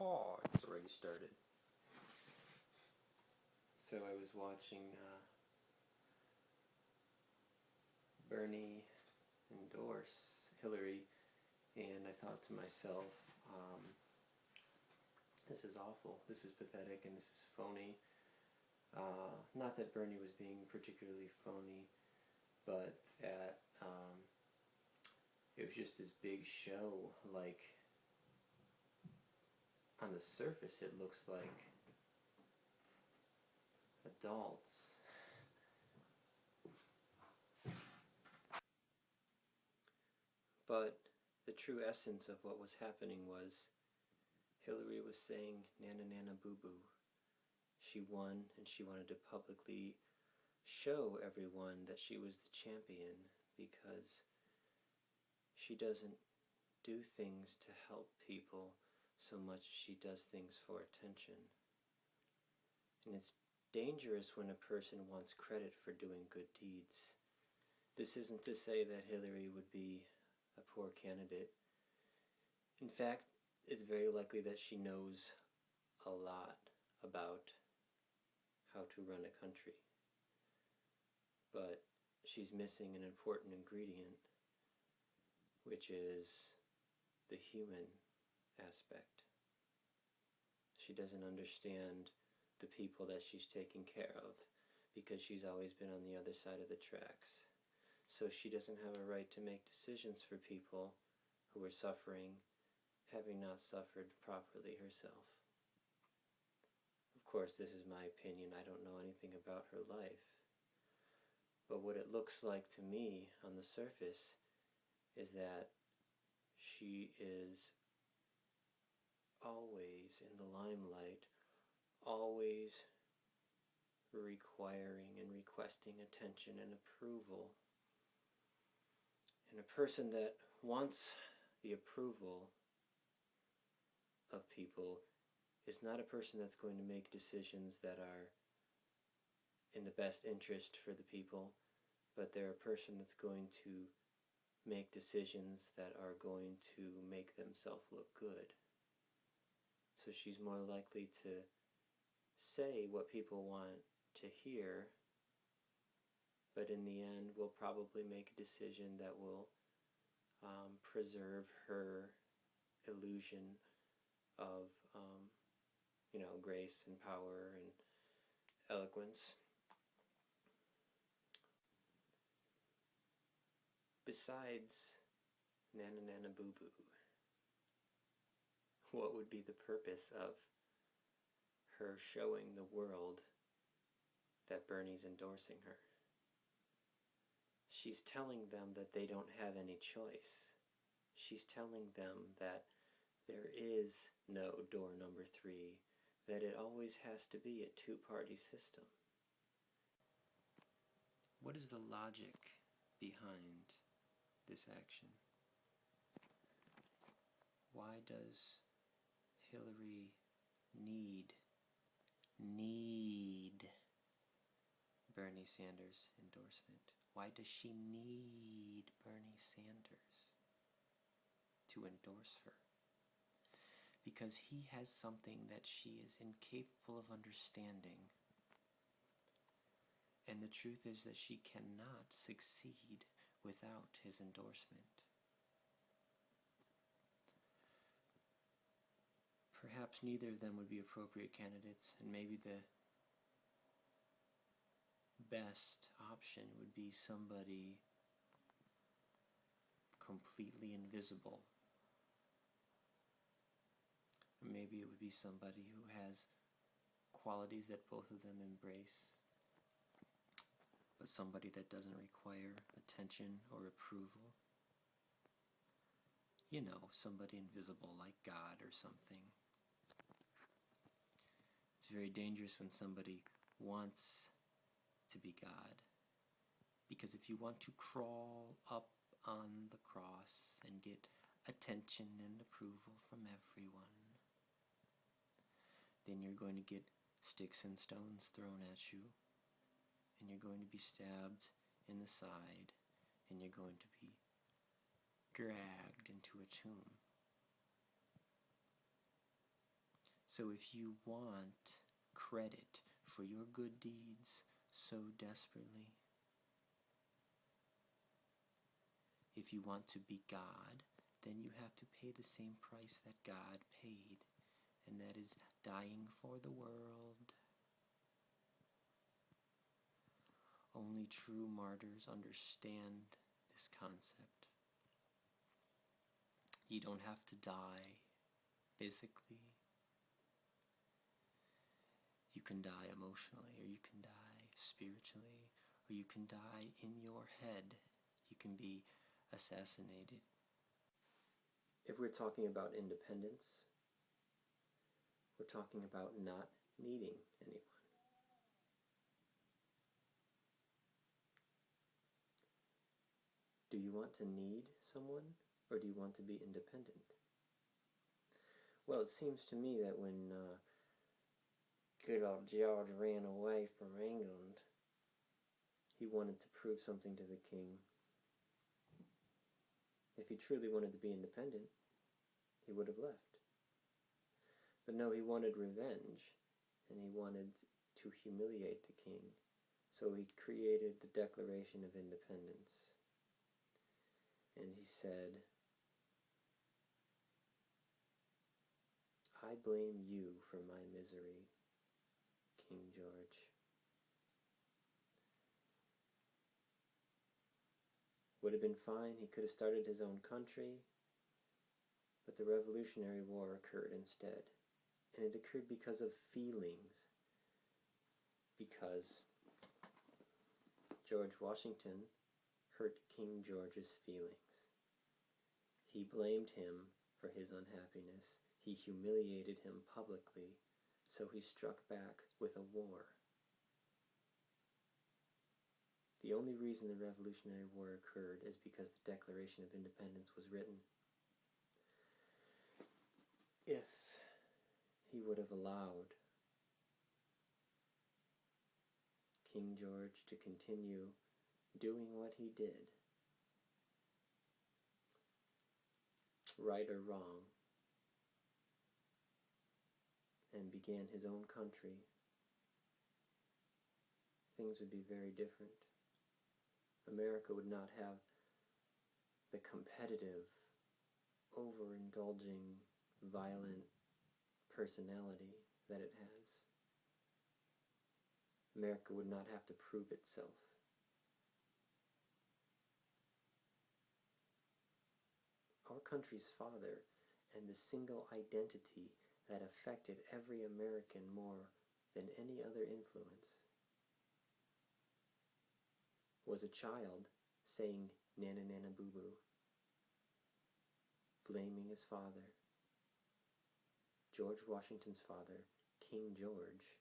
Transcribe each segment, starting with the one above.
Oh, it's already started. So I was watching Bernie endorse Hillary, and I thought to myself, this is awful, this is pathetic, and this is phony. Not that Bernie was being particularly phony, but that it was just this big show. Like, on the surface it looks like adults. But the true essence of what was happening was Hillary was saying nana nana boo boo. She won, and she wanted to publicly show everyone that she was the champion, because she doesn't do things to help people so much as she does things for attention. And it's dangerous when a person wants credit for doing good deeds. This isn't to say that Hillary would be a poor candidate. In fact, it's very likely that she knows a lot about how to run a country. But she's missing an important ingredient, which is the human aspect. She doesn't understand the people that she's taking care of, because she's always been on the other side of the tracks. So she doesn't have a right to make decisions for people who are suffering, having not suffered properly herself. Of course, this is my opinion. I don't know anything about her life. But what it looks like to me on the surface is that she is always in the limelight, always requiring and requesting attention and approval. And a person that wants the approval of people is not a person that's going to make decisions that are in the best interest for the people, but they're a person that's going to make decisions that are going to make themselves look good. So she's more likely to say what people want to hear, but in the end will probably make a decision that will preserve her illusion of grace and power and eloquence. Besides nana nana boo boo, what would be the purpose of her showing the world that Bernie's endorsing her? She's telling them that they don't have any choice. She's telling them that there is no door number 3, that it always has to be a two-party system. What is the logic behind this action? Why does Hillary need Bernie Sanders' endorsement? Why does she need Bernie Sanders to endorse her? Because he has something that she is incapable of understanding. And the truth is that she cannot succeed without his endorsement. Perhaps neither of them would be appropriate candidates, and maybe the best option would be somebody completely invisible. Or maybe it would be somebody who has qualities that both of them embrace, but somebody that doesn't require attention or approval. You know, somebody invisible like God or something. It's very dangerous when somebody wants to be God, because if you want to crawl up on the cross and get attention and approval from everyone, then you're going to get sticks and stones thrown at you, and you're going to be stabbed in the side, and you're going to be dragged into a tomb. So if you want credit for your good deeds so desperately, if you want to be God, then you have to pay the same price that God paid, and that is dying for the world. Only true martyrs understand this concept. You don't have to die physically. You can die emotionally, or you can die spiritually, or you can die in your head. You can be assassinated. If we're talking about independence, we're talking about not needing anyone. Do you want to need someone, or do you want to be independent? Well, it seems to me that when good old George ran away from England, he wanted to prove something to the king. If he truly wanted to be independent, he would have left. But no, he wanted revenge, and he wanted to humiliate the king. So he created the Declaration of Independence. And he said, I blame you for my misery, King George. Would have been fine, he could have started his own country, but the Revolutionary War occurred instead. And it occurred because of feelings. Because George Washington hurt King George's feelings. He blamed him for his unhappiness. He humiliated him publicly, so he struck back with a war. The only reason the Revolutionary War occurred is because the Declaration of Independence was written. If he would have allowed King George to continue doing what he did, right or wrong, and began his own country, things would be very different. America would not have the competitive, overindulging, violent personality that it has. America would not have to prove itself. Our country's father, and the single identity that affected every American more than any other influence, was a child saying "Nana Nana Boo Boo," blaming his father. George Washington's father, King George,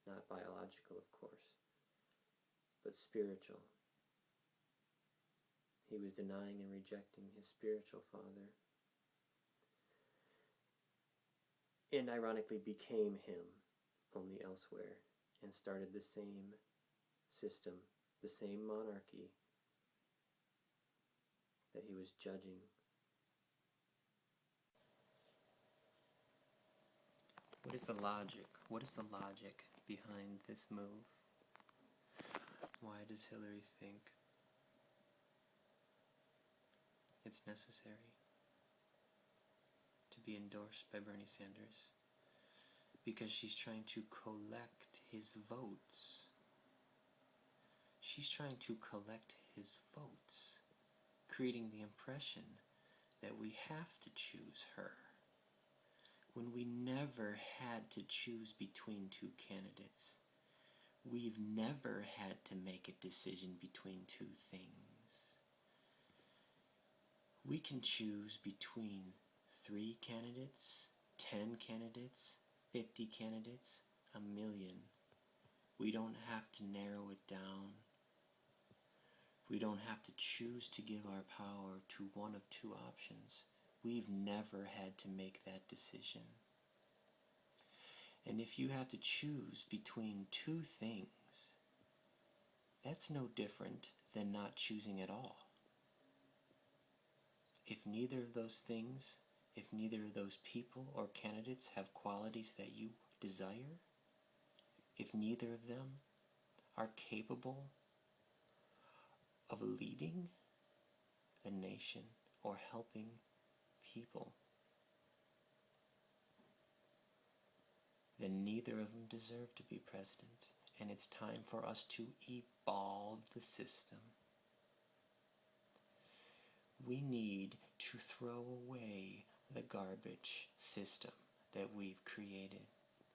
not biological, of course, but spiritual. He was denying and rejecting his spiritual father, and ironically became him, only elsewhere, and started the same system, the same monarchy that he was judging. What is the logic? What is the logic behind this move? Why does Hillary think it's necessary to be endorsed by Bernie Sanders? Because she's trying to collect his votes. She's trying to collect his votes, creating the impression that we have to choose her, when we never had to choose between two candidates. We've never had to make a decision between two things. We can choose between 3 candidates, 10 candidates, 50 candidates, 1,000,000. We don't have to narrow it down. We don't have to choose to give our power to one of 2 options. We've never had to make that decision. And if you have to choose between 2 things, that's no different than not choosing at all. If neither of those things if neither of those people or candidates have qualities that you desire, if neither of them are capable of leading a nation or helping people, then neither of them deserve to be president. And it's time for us to evolve the system. We need to throw away the garbage system that we've created.